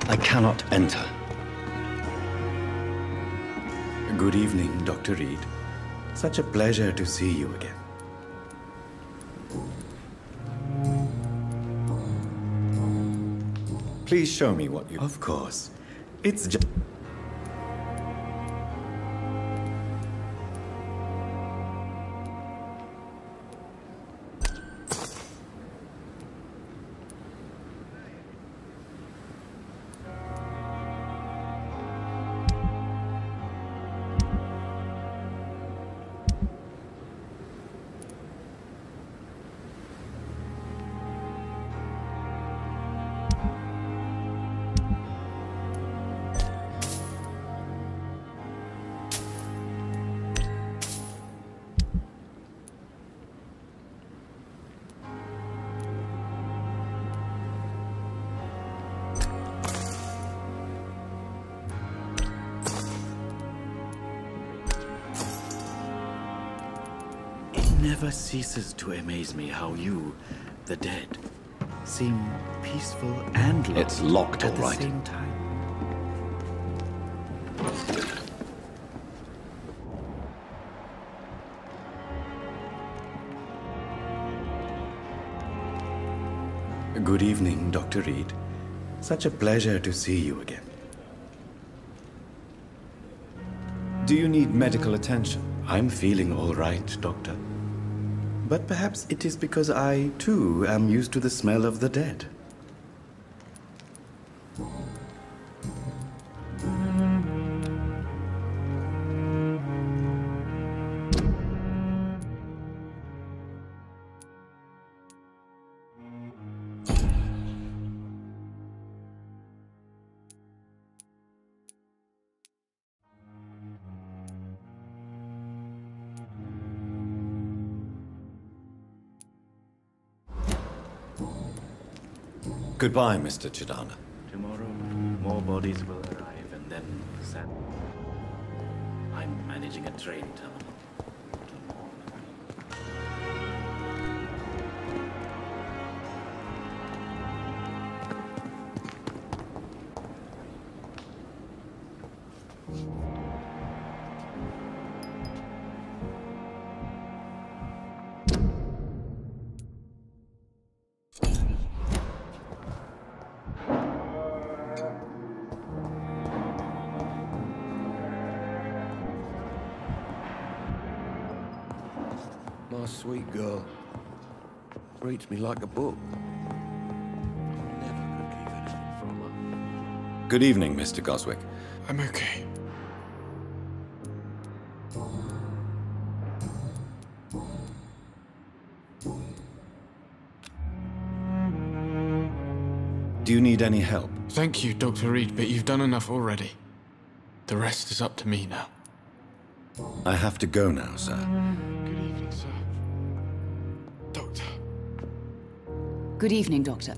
I cannot enter. Good evening, Dr. Reed. Such a pleasure to see you again. Please show me what you... Of course. It's just... never ceases to amaze me how you, the dead, seem peaceful and locked. It's locked, all right. At the same time. Good evening, Dr. Reed. Such a pleasure to see you again. Do you need medical attention? I'm feeling all right, Doctor. But perhaps it is because I, too, am used to the smell of the dead. Goodbye, Mr. Chidana. Tomorrow, more bodies will arrive, and then Sam. I'm managing a train terminal. My sweet girl reads me like a book. Never could keep anything from her. Good evening, Mr. Goswick. I'm okay. Do you need any help? Thank you, Dr. Reed, but you've done enough already. The rest is up to me now. I have to go now, sir. Good evening, sir. Doctor. Good evening, Doctor.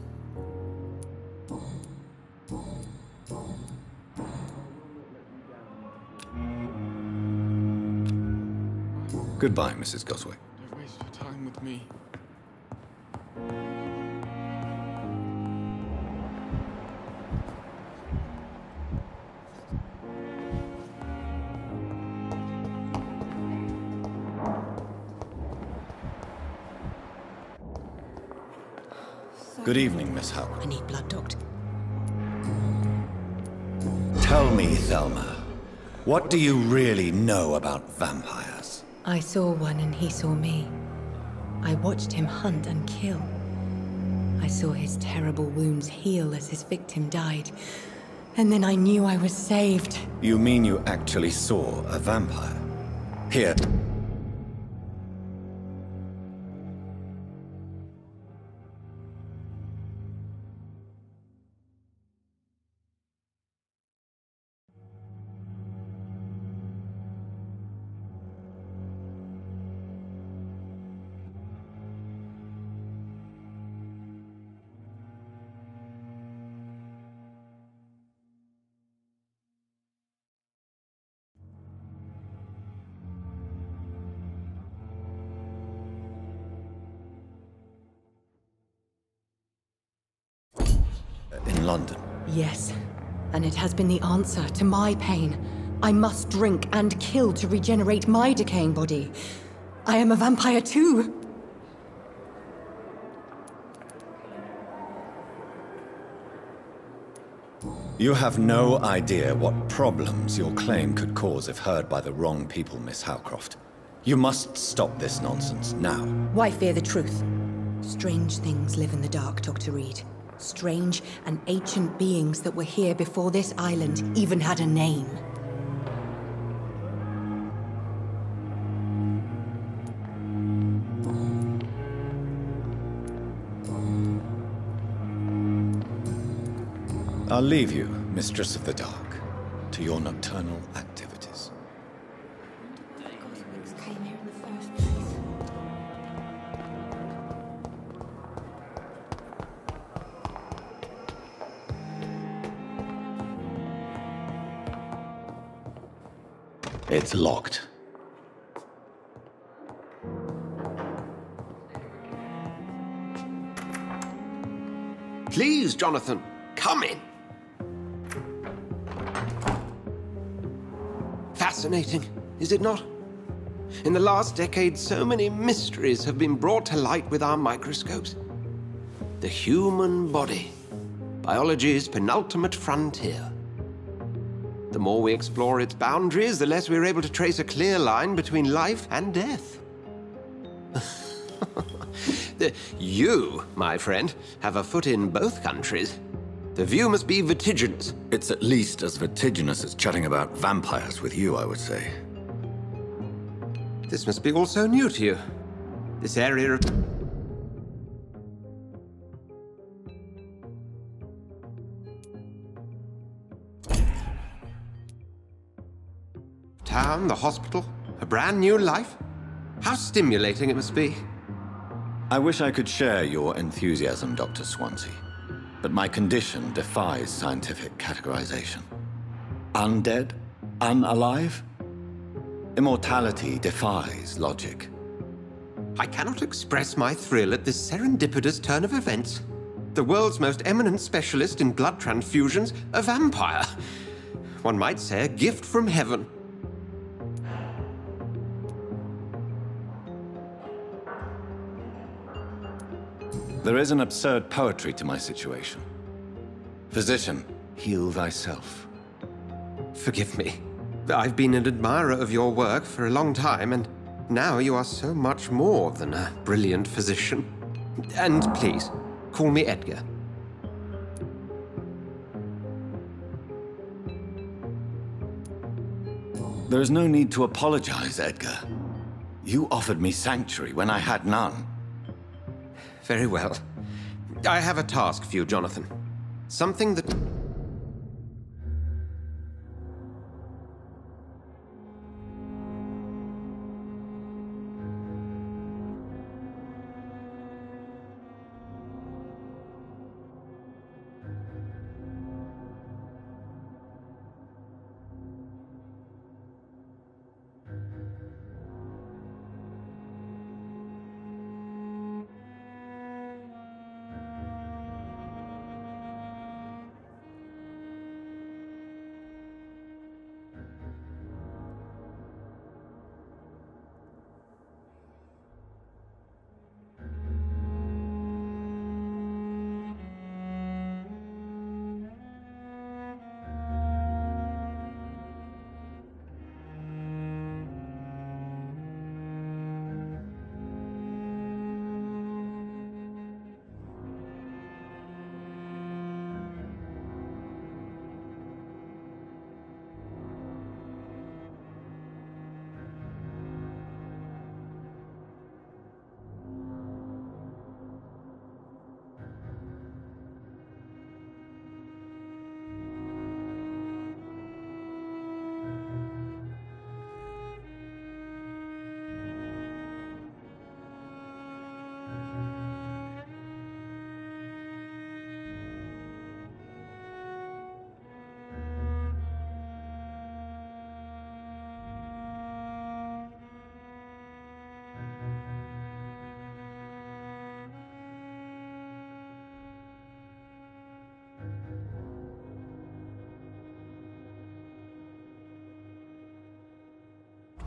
Goodbye, Mrs. Goswick. Don't waste your time with me. Good evening, Miss Howard. I need blood, Doctor. Tell me, Thelma, what do you really know about vampires? I saw one and he saw me. I watched him hunt and kill. I saw his terrible wounds heal as his victim died. And then I knew I was saved. You mean you actually saw a vampire? Here. In London. Yes, and it has been the answer to my pain. I must drink and kill to regenerate my decaying body. I am a vampire too. You have no idea what problems your claim could cause if heard by the wrong people, Miss Howcroft. You must stop this nonsense now. Why fear the truth? Strange things live in the dark, Dr. Reed. Strange and ancient beings that were here before this island even had a name. I'll leave you, Mistress of the Dark, to your nocturnal activities. It's locked. Please, Jonathan, come in. Fascinating, is it not? In the last decade, so many mysteries have been brought to light with our microscopes. The human body, biology's penultimate frontier. The more we explore its boundaries, the less we're able to trace a clear line between life and death. You, my friend, have a foot in both countries. The view must be vertiginous. It's at least as vertiginous as chatting about vampires with you, I would say. This must be all so new to you. This area of... town, the hospital, a brand new life. How stimulating it must be. I wish I could share your enthusiasm, Dr. Swansea, but my condition defies scientific categorization. Undead? Unalive? Immortality defies logic. I cannot express my thrill at this serendipitous turn of events. The world's most eminent specialist in blood transfusions, a vampire. One might say a gift from heaven. There is an absurd poetry to my situation. Physician, heal thyself. Forgive me. I've been an admirer of your work for a long time, and now you are so much more than a brilliant physician. And please, call me Edgar. There is no need to apologize, Edgar. You offered me sanctuary when I had none. Very well. I have a task for you, Jonathan. Something that...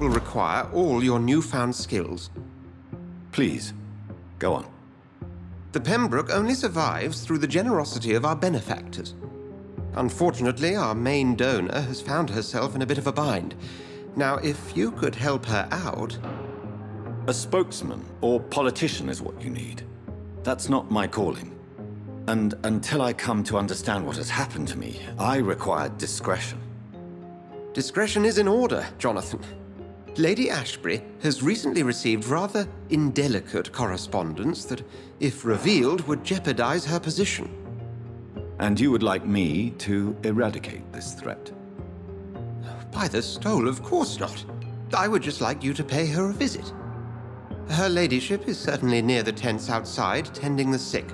will require all your newfound skills. Please, go on. The Pembroke only survives through the generosity of our benefactors. Unfortunately, our main donor has found herself in a bit of a bind. Now, if you could help her out... A spokesman or politician is what you need. That's not my calling. And until I come to understand what has happened to me, I require discretion. Discretion is in order, Jonathan. Lady Ashbury has recently received rather indelicate correspondence that, if revealed, would jeopardize her position. And you would like me to eradicate this threat? By the stole, of course not. I would just like you to pay her a visit. Her ladyship is certainly near the tents outside, tending the sick.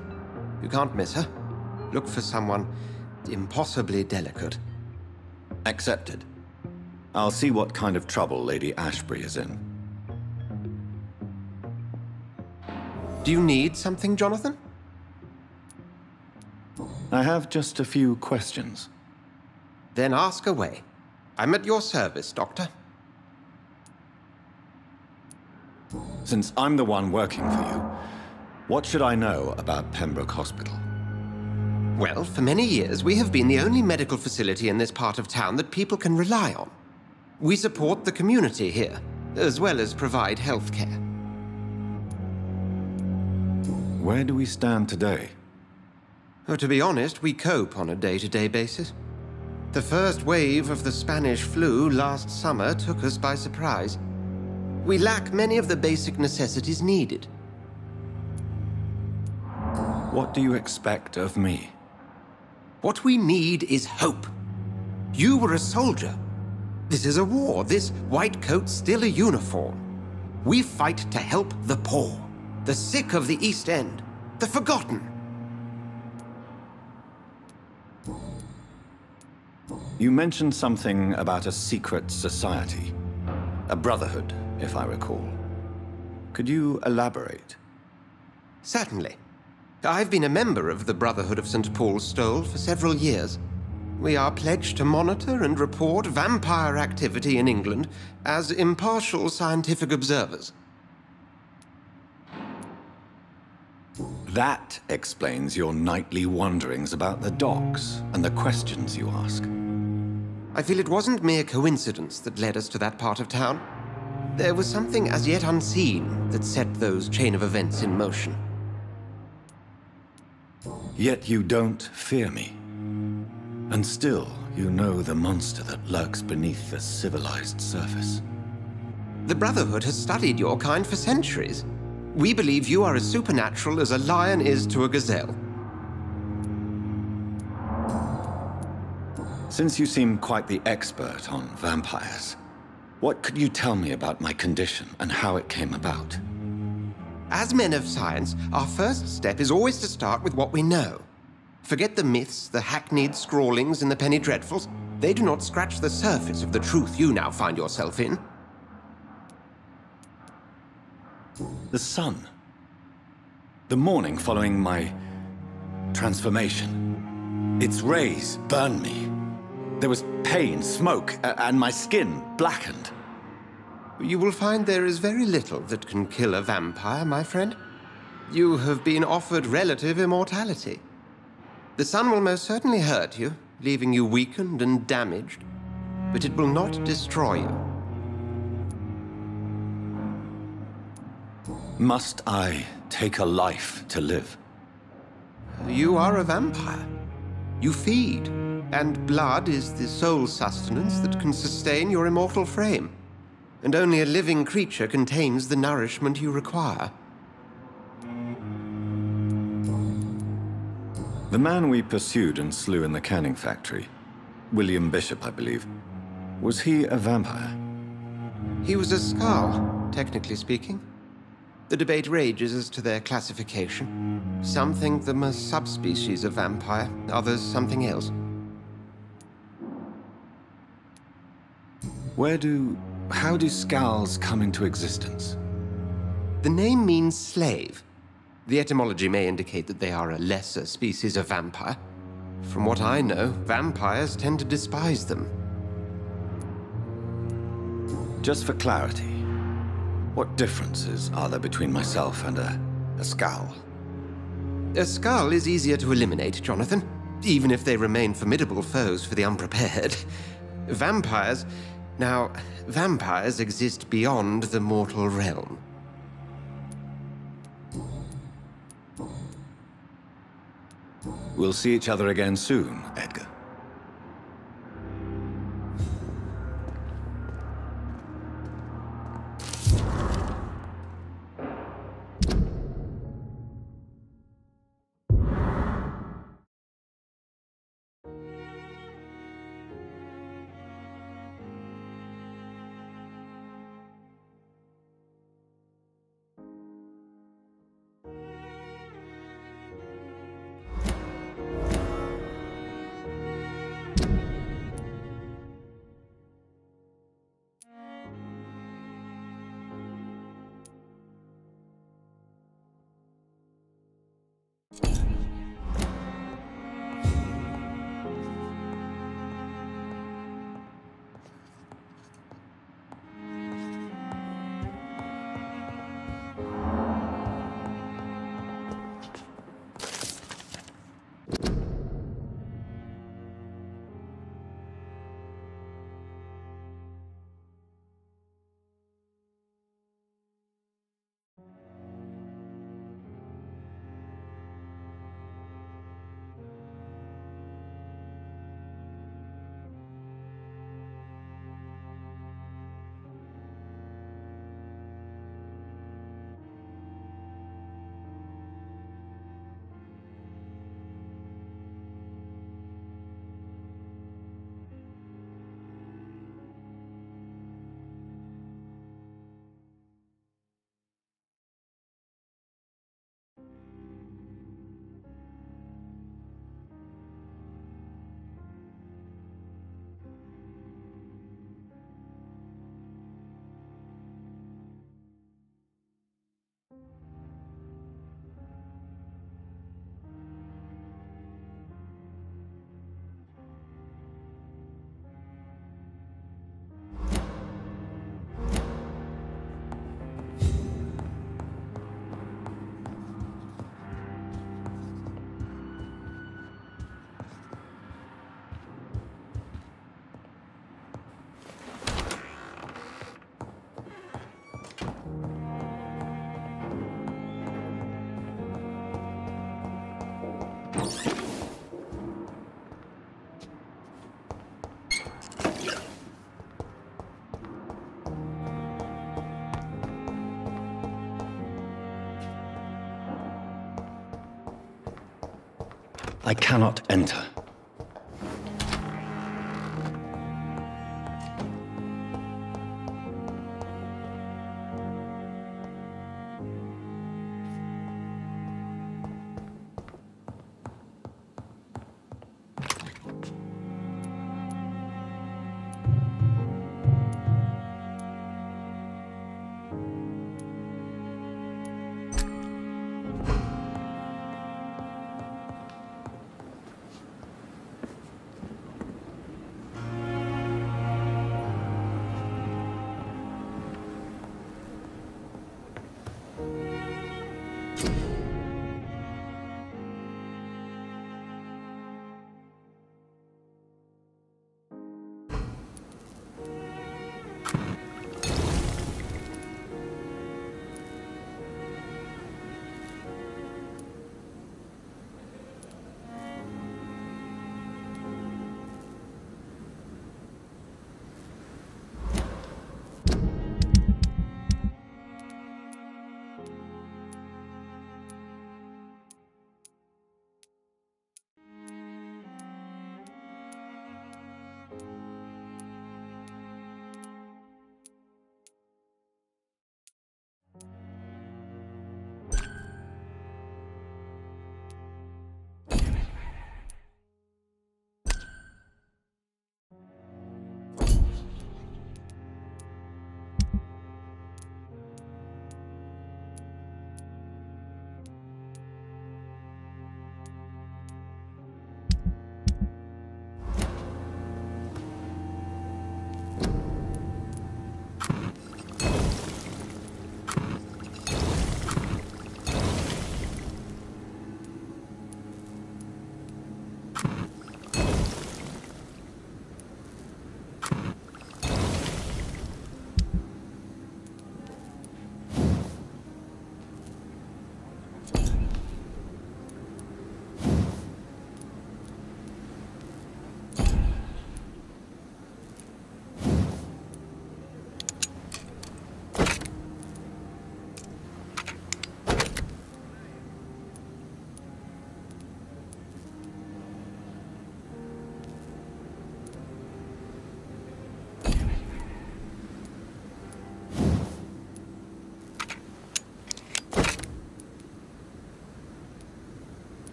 You can't miss her. Look for someone impossibly delicate. Accepted. I'll see what kind of trouble Lady Ashbury is in. Do you need something, Jonathan? I have just a few questions. Then ask away. I'm at your service, Doctor. Since I'm the one working for you, what should I know about Pembroke Hospital? Well, for many years, we have been the only medical facility in this part of town that people can rely on. We support the community here, as well as provide health care. Where do we stand today? Oh, to be honest, we cope on a day-to-day basis. The first wave of the Spanish flu last summer took us by surprise. We lack many of the basic necessities needed. What do you expect of me? What we need is hope. You were a soldier. This is a war. This white coat's still a uniform. We fight to help the poor, the sick of the East End, the forgotten. You mentioned something about a secret society. A brotherhood, if I recall. Could you elaborate? Certainly. I've been a member of the Brotherhood of St. Paul's Stole for several years. We are pledged to monitor and report vampire activity in England as impartial scientific observers. That explains your nightly wanderings about the docks and the questions you ask. I feel it wasn't mere coincidence that led us to that part of town. There was something as yet unseen that set those chain of events in motion. Yet you don't fear me. And still, you know the monster that lurks beneath the civilized surface. The Brotherhood has studied your kind for centuries. We believe you are as supernatural as a lion is to a gazelle. Since you seem quite the expert on vampires, what could you tell me about my condition and how it came about? As men of science, our first step is always to start with what we know. Forget the myths, the hackneyed scrawlings in the penny dreadfuls. They do not scratch the surface of the truth you now find yourself in. The sun. The morning following my transformation. Its rays burned me. There was pain, smoke, and my skin blackened. You will find there is very little that can kill a vampire, my friend. You have been offered relative immortality. The sun will most certainly hurt you, leaving you weakened and damaged, but it will not destroy you. Must I take a life to live? You are a vampire. You feed, and blood is the sole sustenance that can sustain your immortal frame. And only a living creature contains the nourishment you require. The man we pursued and slew in the canning factory, William Bishop, I believe, was he a vampire? He was a Skald, technically speaking. The debate rages as to their classification. Some think them a subspecies of vampire, others something else. How do Skalds come into existence? The name means slave. The etymology may indicate that they are a lesser species of vampire. From what I know, vampires tend to despise them. Just for clarity, what differences are there between myself and a Skald? A Skald is easier to eliminate, Jonathan, even if they remain formidable foes for the unprepared. Vampires... Now, vampires exist beyond the mortal realm. We'll see each other again soon, Edgar. I cannot enter.